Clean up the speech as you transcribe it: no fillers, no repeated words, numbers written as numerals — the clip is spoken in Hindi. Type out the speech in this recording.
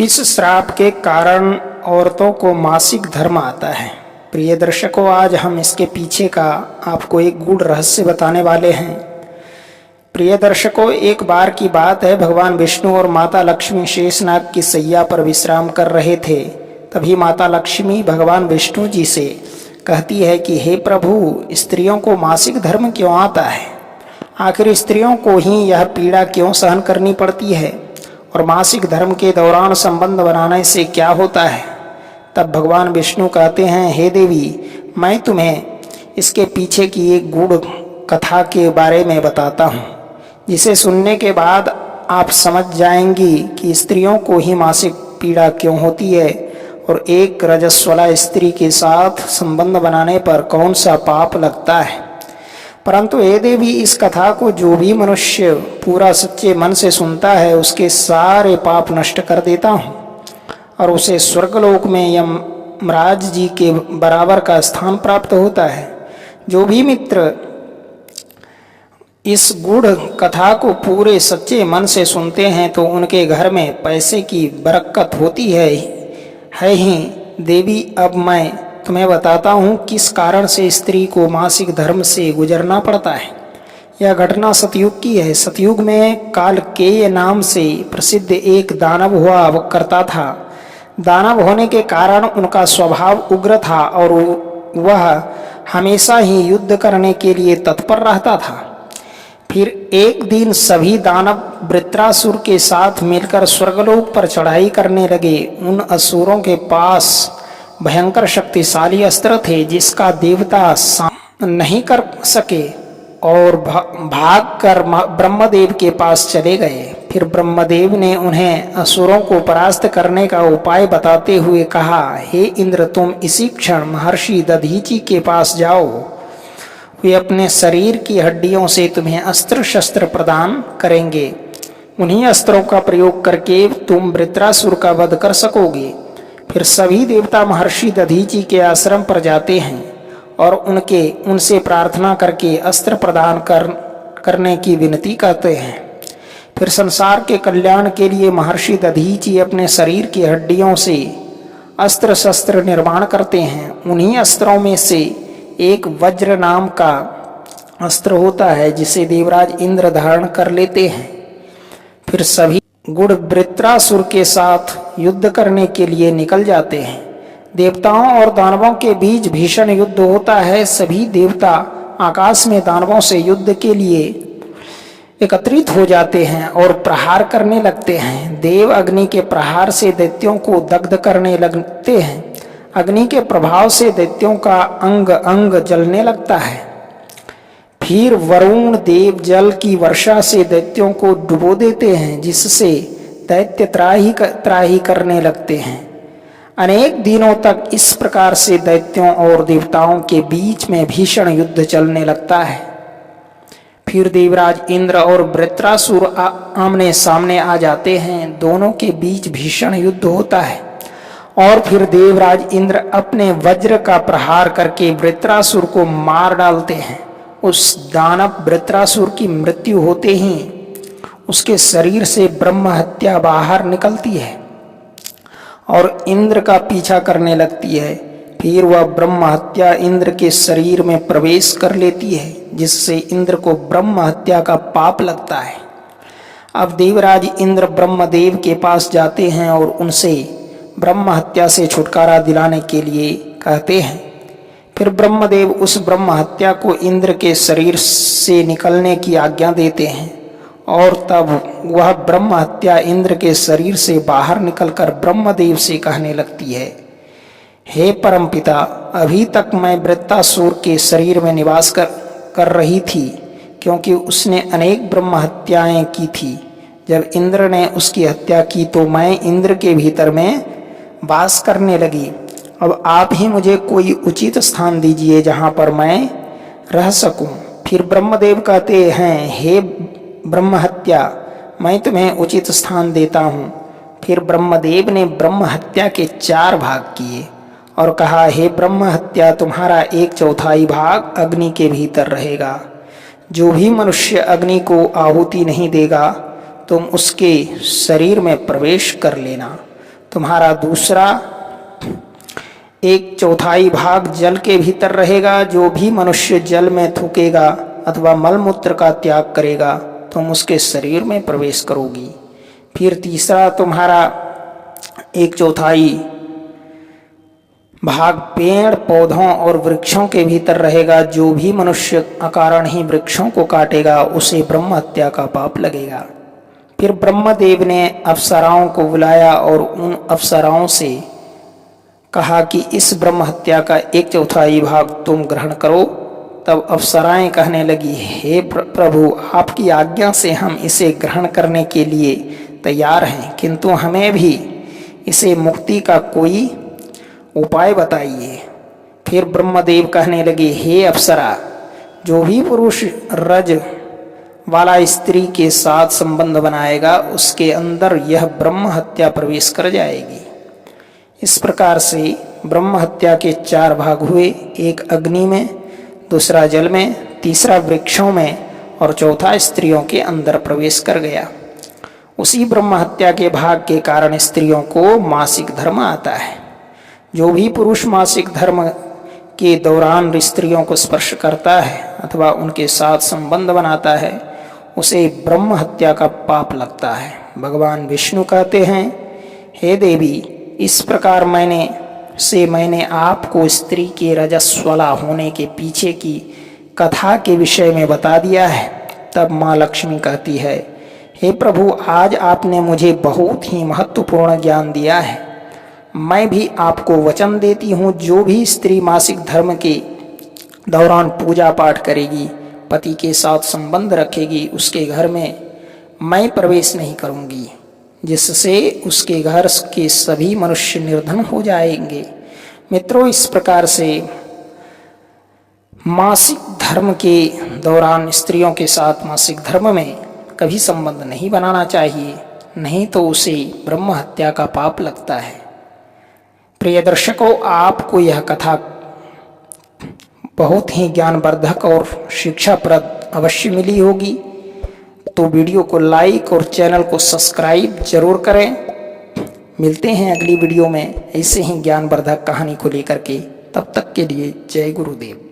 किस श्राप के कारण औरतों को मासिक धर्म आता है। प्रिय दर्शकों, आज हम इसके पीछे का आपको एक गूढ़ रहस्य बताने वाले हैं। प्रिय दर्शकों, एक बार की बात है, भगवान विष्णु और माता लक्ष्मी शेषनाग की सैया पर विश्राम कर रहे थे। तभी माता लक्ष्मी भगवान विष्णु जी से कहती है कि हे प्रभु, स्त्रियों को मासिक धर्म क्यों आता है? आखिर स्त्रियों को ही यह पीड़ा क्यों सहन करनी पड़ती है? और मासिक धर्म के दौरान संबंध बनाने से क्या होता है? तब भगवान विष्णु कहते हैं, हे देवी, मैं तुम्हें इसके पीछे की एक गूढ़ कथा के बारे में बताता हूँ, जिसे सुनने के बाद आप समझ जाएंगी कि स्त्रियों को ही मासिक पीड़ा क्यों होती है और एक रजस्वला स्त्री के साथ संबंध बनाने पर कौन सा पाप लगता है। परंतु हे देवी, इस कथा को जो भी मनुष्य पूरा सच्चे मन से सुनता है, उसके सारे पाप नष्ट कर देता हूँ और उसे स्वर्गलोक में यमराज जी के बराबर का स्थान प्राप्त होता है। जो भी मित्र इस गूढ़ कथा को पूरे सच्चे मन से सुनते हैं तो उनके घर में पैसे की बरकत होती है ही। देवी, अब मैं तुम्हें बताता हूँ किस कारण से स्त्री को मासिक धर्म से गुजरना पड़ता है। यह घटना सतयुग की है। सतयुग में कालकेय नाम से प्रसिद्ध एक दानव हुआ करता था। दानव होने के कारण उनका स्वभाव उग्र था और वह हमेशा ही युद्ध करने के लिए तत्पर रहता था। फिर एक दिन सभी दानव वृत्रासुर के साथ मिलकर स्वर्गलोक पर चढ़ाई करने लगे। उन असुरों के पास भयंकर शक्तिशाली अस्त्र थे, जिसका देवता सामना नहीं कर सके और भागकर ब्रह्मदेव के पास चले गए। फिर ब्रह्मदेव ने उन्हें असुरों को परास्त करने का उपाय बताते हुए कहा, हे इंद्र, तुम इसी क्षण महर्षि दधीचि के पास जाओ। वे अपने शरीर की हड्डियों से तुम्हें अस्त्र शस्त्र प्रदान करेंगे। उन्हीं अस्त्रों का प्रयोग करके तुम वृत्रासुर का वध कर सकोगे। फिर सभी देवता महर्षि दधीचि के आश्रम पर जाते हैं और उनसे प्रार्थना करके अस्त्र प्रदान करने की विनती करते हैं। फिर संसार के कल्याण के लिए महर्षि दधीचि अपने शरीर की हड्डियों से अस्त्र शस्त्र निर्माण करते हैं। उन्हीं अस्त्रों में से एक वज्र नाम का अस्त्र होता है, जिसे देवराज इंद्र धारण कर लेते हैं। फिर सभी गुण वृत्रासुर के साथ युद्ध करने के लिए निकल जाते हैं। देवताओं और दानवों के बीच भीषण युद्ध होता है। सभी देवता आकाश में दानवों से युद्ध के लिए एकत्रित हो जाते हैं और प्रहार करने लगते हैं। देव अग्नि के प्रहार से दैत्यों को दग्ध करने लगते हैं। अग्नि के प्रभाव से दैत्यों का अंग अंग जलने लगता है। फिर वरुण देव जल की वर्षा से दैत्यों को डुबो देते हैं, जिससे दैत्य त्राही करने लगते हैं। अनेक दिनों तक इस प्रकार से दैत्यों और देवताओं के बीच में भीषण युद्ध चलने लगता है। फिर देवराज इंद्र और वृत्रासुर आमने सामने आ जाते हैं। दोनों के बीच भीषण युद्ध होता है और फिर देवराज इंद्र अपने वज्र का प्रहार करके वृत्रासुर को मार डालते हैं। उस दानव वृत्रासुर की मृत्यु होते ही उसके शरीर से ब्रह्म हत्या बाहर निकलती है और इंद्र का पीछा करने लगती है। फिर वह ब्रह्म हत्या इंद्र के शरीर में प्रवेश कर लेती है, जिससे इंद्र को ब्रह्म हत्या का पाप लगता है। अब देवराज इंद्र ब्रह्मदेव के पास जाते हैं और उनसे ब्रह्म हत्या से छुटकारा दिलाने के लिए कहते हैं। फिर ब्रह्मदेव उस ब्रह्म हत्या को इंद्र के शरीर से निकलने की आज्ञा देते हैं और तब वह ब्रह्म हत्या इंद्र के शरीर से बाहर निकलकर ब्रह्मदेव से कहने लगती है, हे परमपिता, अभी तक मैं वृत्रासुर के शरीर में निवास कर रही थी, क्योंकि उसने अनेक ब्रह्म हत्याएं की थी। जब इंद्र ने उसकी हत्या की तो मैं इंद्र के भीतर में वास करने लगी। अब आप ही मुझे कोई उचित स्थान दीजिए जहाँ पर मैं रह सकूं। फिर ब्रह्मदेव कहते हैं, हे ब्रह्म हत्या, मैं तुम्हें उचित स्थान देता हूँ। फिर ब्रह्मदेव ने ब्रह्म हत्या के 4 भाग किए और कहा, हे ब्रह्म हत्या, तुम्हारा 1/4 भाग अग्नि के भीतर रहेगा। जो भी मनुष्य अग्नि को आहुति नहीं देगा, तुम उसके शरीर में प्रवेश कर लेना। तुम्हारा दूसरा 1/4 भाग जल के भीतर रहेगा। जो भी मनुष्य जल में थूकेगा अथवा मलमूत्र का त्याग करेगा तुम उसके शरीर में प्रवेश करोगी। फिर तीसरा तुम्हारा 1/4 भाग पेड़ पौधों और वृक्षों के भीतर रहेगा। जो भी मनुष्य अकारण ही वृक्षों को काटेगा उसे ब्रह्म हत्या का पाप लगेगा। फिर ब्रह्मदेव ने अप्सराओं को बुलाया और उन अप्सराओं से कहा कि इस ब्रह्म हत्या का 1/4 भाग तुम ग्रहण करो। तब अप्सराएं कहने लगी, हे प्रभु, आपकी आज्ञा से हम इसे ग्रहण करने के लिए तैयार हैं, किंतु हमें भी इसे मुक्ति का कोई उपाय बताइए। फिर ब्रह्मदेव कहने लगे, हे अप्सरा, जो भी पुरुष रज वाला स्त्री के साथ संबंध बनाएगा उसके अंदर यह ब्रह्म हत्या प्रवेश कर जाएगी। इस प्रकार से ब्रह्म हत्या के 4 भाग हुए, एक अग्नि में, दूसरा जल में, तीसरा वृक्षों में और चौथा स्त्रियों के अंदर प्रवेश कर गया। उसी ब्रह्म हत्या के भाग के कारण स्त्रियों को मासिक धर्म आता है। जो भी पुरुष मासिक धर्म के दौरान स्त्रियों को स्पर्श करता है अथवा उनके साथ संबंध बनाता है उसे ब्रह्म हत्या का पाप लगता है। भगवान विष्णु कहते हैं, हे देवी, इस प्रकार मैंने आपको स्त्री के रजस्वला होने के पीछे की कथा के विषय में बता दिया है। तब माँ लक्ष्मी कहती है, हे प्रभु, आज आपने मुझे बहुत ही महत्वपूर्ण ज्ञान दिया है। मैं भी आपको वचन देती हूँ, जो भी स्त्री मासिक धर्म के दौरान पूजा पाठ करेगी, पति के साथ संबंध रखेगी, उसके घर में मैं प्रवेश नहीं करूँगी, जिससे उसके घर के सभी मनुष्य निर्धन हो जाएंगे। मित्रों, इस प्रकार से मासिक धर्म के दौरान स्त्रियों के साथ मासिक धर्म में कभी संबंध नहीं बनाना चाहिए, नहीं तो उसे ब्रह्म हत्या का पाप लगता है। प्रिय दर्शकों, आपको यह कथा बहुत ही ज्ञानवर्धक और शिक्षाप्रद अवश्य मिली होगी, तो वीडियो को लाइक और चैनल को सब्सक्राइब जरूर करें। मिलते हैं अगली वीडियो में ऐसे ही ज्ञानवर्धक कहानी को लेकर के। तब तक के लिए जय गुरुदेव।